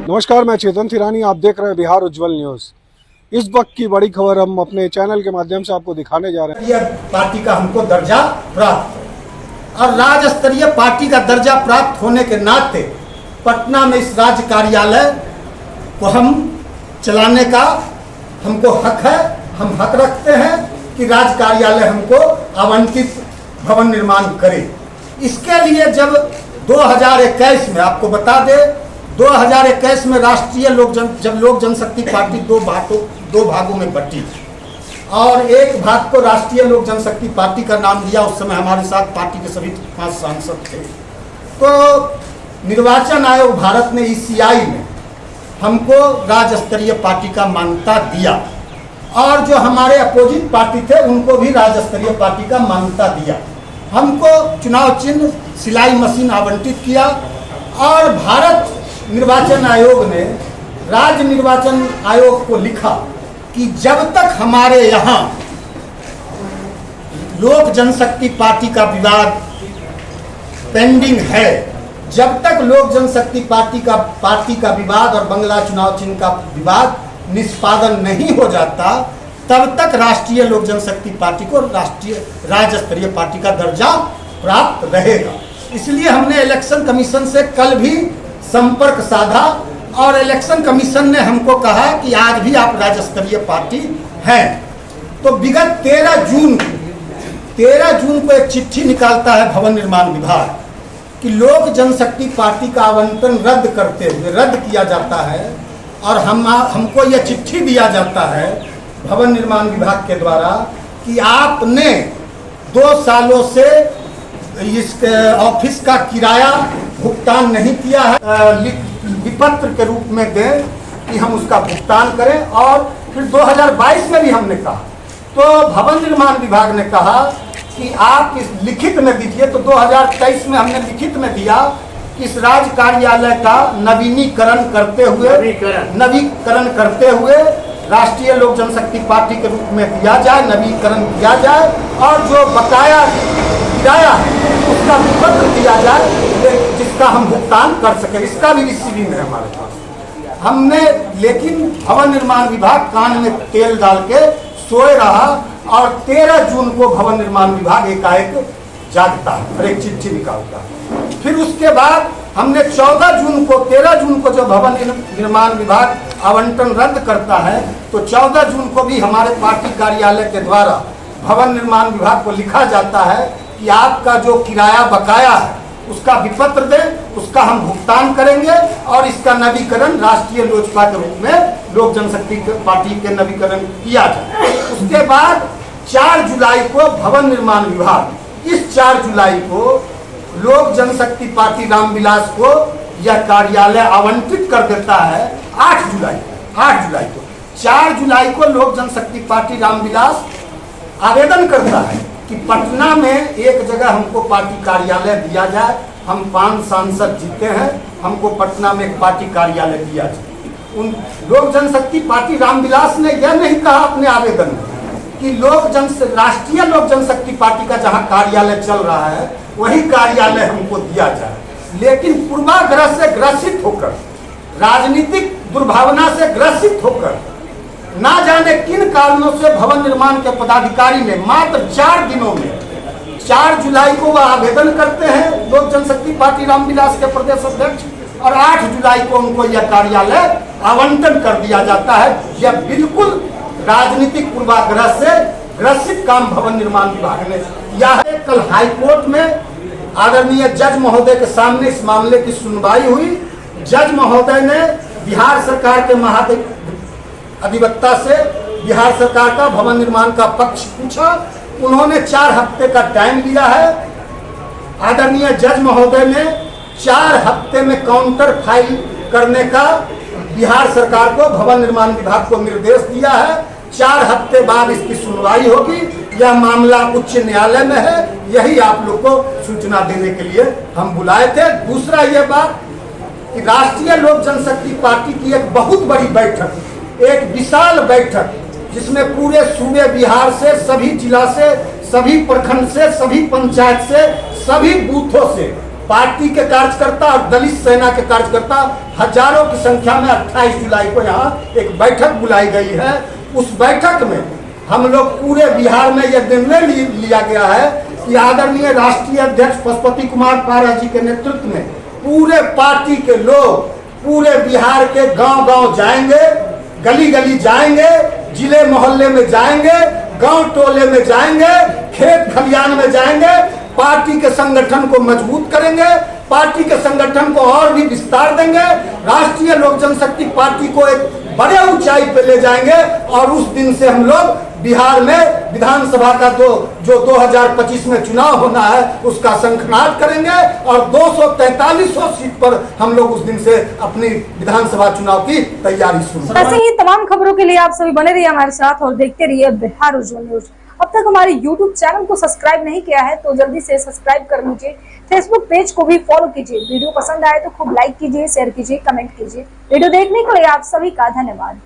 नमस्कार, मैं चेतन थिरानी। आप देख रहे हैं बिहार उज्जवल न्यूज। इस वक्त की बड़ी खबर हम अपने चैनल के माध्यम से आपको दिखाने जा रहे हैं। यह पार्टी का हमको दर्जा प्राप्त और राज्य स्तरीय पार्टी का दर्जा प्राप्त होने के नाते पटना में इस राज्य कार्यालय को हम चलाने का हमको हक है। हम हक रखते हैं कि राज्य कार्यालय हमको आवंटित भवन निर्माण करे। इसके लिए जब 2021 में आपको बता दे 2021 में राष्ट्रीय लोक जनशक्ति पार्टी दो भागों में बटी और एक भाग को राष्ट्रीय लोक जनशक्ति पार्टी का नाम दिया। उस समय हमारे साथ पार्टी के सभी 5 सांसद थे। तो निर्वाचन आयोग भारत ने ECI में हमको राज्य स्तरीय पार्टी का मान्यता दिया और जो हमारे अपोजिट पार्टी थे उनको भी राज्य स्तरीय पार्टी का मान्यता दिया। हमको चुनाव चिन्ह सिलाई मशीन आवंटित किया और भारत निर्वाचन आयोग ने राज्य निर्वाचन आयोग को लिखा कि जब तक हमारे यहाँ लोक जनशक्ति पार्टी का विवाद पेंडिंग है, जब तक लोक जनशक्ति पार्टी का विवाद और बंगला चुनाव चिन्ह का विवाद निष्पादन नहीं हो जाता, तब तक राष्ट्रीय लोक जनशक्ति पार्टी को राज्य स्तरीय पार्टी का दर्जा प्राप्त रहेगा। इसलिए हमने इलेक्शन कमीशन से कल भी संपर्क साधा और इलेक्शन कमीशन ने हमको कहा कि आज भी आप राज्य स्तरीय पार्टी हैं। तो विगत 13 जून को एक चिट्ठी निकालता है भवन निर्माण विभाग कि लोक जनशक्ति पार्टी का आवंटन रद्द किया जाता है और हमको यह चिट्ठी दिया जाता है भवन निर्माण विभाग के द्वारा कि आपने 2 सालों से इस ऑफिस का किराया भुगतान नहीं किया है, विपत्र के रूप में दें कि हम उसका भुगतान करें। और फिर 2022 में भी हमने कहा, तो भवन निर्माण विभाग ने कहा कि आप इस लिखित में दीजिए। तो 2023 में हमने लिखित में दिया कि इस राज्य कार्यालय का नवीनीकरण करते हुए राष्ट्रीय लोक जनशक्ति पार्टी के रूप में दिया जाए, नवीनीकरण किया जाए और जो बकाया किराया है उसका विपत्र दिया जाए जिसका हम भुगतान कर सके। इसका भी रिसीविंग है हमारे पास। हमने लेकिन भवन निर्माण विभाग कान में तेल डाल के सोए रहा और 13 जून को भवन निर्माण विभाग एकाएक जागता है और एक चिट्ठी निकालता है। फिर उसके बाद हमने 13 जून को जो भवन निर्माण विभाग आवंटन रद्द करता है, तो 14 जून को भी हमारे पार्टी कार्यालय के द्वारा भवन निर्माण विभाग को लिखा जाता है कि आपका जो किराया बकाया है उसका विपत्र दें, उसका हम भुगतान करेंगे और इसका नवीकरण राष्ट्रीय लोजपा के रूप में लोक जनशक्ति पार्टी के नवीकरण किया जाए। उसके बाद 4 जुलाई को भवन निर्माण विभाग इस 4 जुलाई को लोक जनशक्ति पार्टी रामविलास को यह कार्यालय आवंटित कर देता है। 8 जुलाई को 4 जुलाई को लोक जनशक्ति पार्टी रामविलास आवेदन करता है कि पटना में एक जगह हमको पार्टी कार्यालय दिया जाए। हम 5 सांसद जीते हैं, हमको पटना में एक पार्टी कार्यालय दिया जाए। उन लोक जनशक्ति पार्टी रामविलास ने यह नहीं कहा अपने आवेदन में कि राष्ट्रीय लोक जनशक्ति पार्टी का जहां कार्यालय चल रहा है वही कार्यालय हमको दिया जाए, लेकिन पूर्वाग्रह से ग्रसित होकर, राजनीतिक दुर्भावना से ग्रसित होकर, ना जाने किन कारणों से भवन निर्माण के पदाधिकारी ने मात्र 4 दिनों में 4 जुलाई को वह आवेदन करते हैं लोक जनशक्ति पार्टी रामविलास के प्रदेश अध्यक्ष और 8 जुलाई को उनको यह कार्यालय आवंटन कर दिया जाता है। यह बिल्कुल राजनीतिक पूर्वाग्रह से ग्रसित काम भवन निर्माण विभाग ने किया है। कल हाईकोर्ट में आदरणीय जज महोदय के सामने इस मामले की सुनवाई हुई। जज महोदय ने बिहार सरकार के अधिवक्ता से बिहार सरकार का भवन निर्माण का पक्ष पूछा। उन्होंने 4 हफ्ते का टाइम लिया है। आदरणीय जज महोदय ने 4 हफ्ते में काउंटर फाइल करने का बिहार सरकार को भवन निर्माण विभाग को निर्देश दिया है। 4 हफ्ते बाद इसकी सुनवाई होगी। यह मामला उच्च न्यायालय में है। यही आप लोग को सूचना देने के लिए हम बुलाए थे। दूसरा यह बात कि राष्ट्रीय लोक जनशक्ति पार्टी की एक बहुत बड़ी बैठक, एक विशाल बैठक जिसमें पूरे सूबे बिहार से, सभी जिला से, सभी प्रखंड से, सभी पंचायत से, सभी बूथों से पार्टी के कार्यकर्ता और दलित सेना के कार्यकर्ता हजारों की संख्या में 28 जुलाई को यहाँ एक बैठक बुलाई गई है। उस बैठक में हम लोग पूरे बिहार में यह निर्णय लिया गया है कि आदरणीय राष्ट्रीय अध्यक्ष पशुपति कुमार पारस जी के नेतृत्व में पूरे पार्टी के लोग पूरे बिहार के गांव-गांव जाएंगे, गली-गली जाएंगे, जिले मोहल्ले में जाएंगे, गांव टोले में जाएंगे, खेत खलियान में जाएंगे, पार्टी के संगठन को मजबूत करेंगे, पार्टी के संगठन को और भी विस्तार देंगे, राष्ट्रीय लोक जनशक्ति पार्टी को एक बड़े ऊंचाई पे ले जाएंगे और उस दिन से हम लोग बिहार में विधानसभा का जो 2025 में चुनाव होना है उसका शंखनाद करेंगे और 243 सीट पर हम लोग उस दिन से अपनी विधानसभा चुनाव की तैयारी शुरू। ऐसे ही तमाम खबरों के लिए आप सभी बने रहिए हमारे साथ और देखते रहिए बिहार उज्जवल न्यूज। अब तक हमारे YouTube चैनल को सब्सक्राइब नहीं किया है तो जल्दी से सब्सक्राइब कर लीजिए। फेसबुक पेज को भी फॉलो कीजिए। वीडियो पसंद आए तो खूब लाइक कीजिए, शेयर कीजिए, कमेंट कीजिए। वीडियो देखने के लिए आप सभी का धन्यवाद।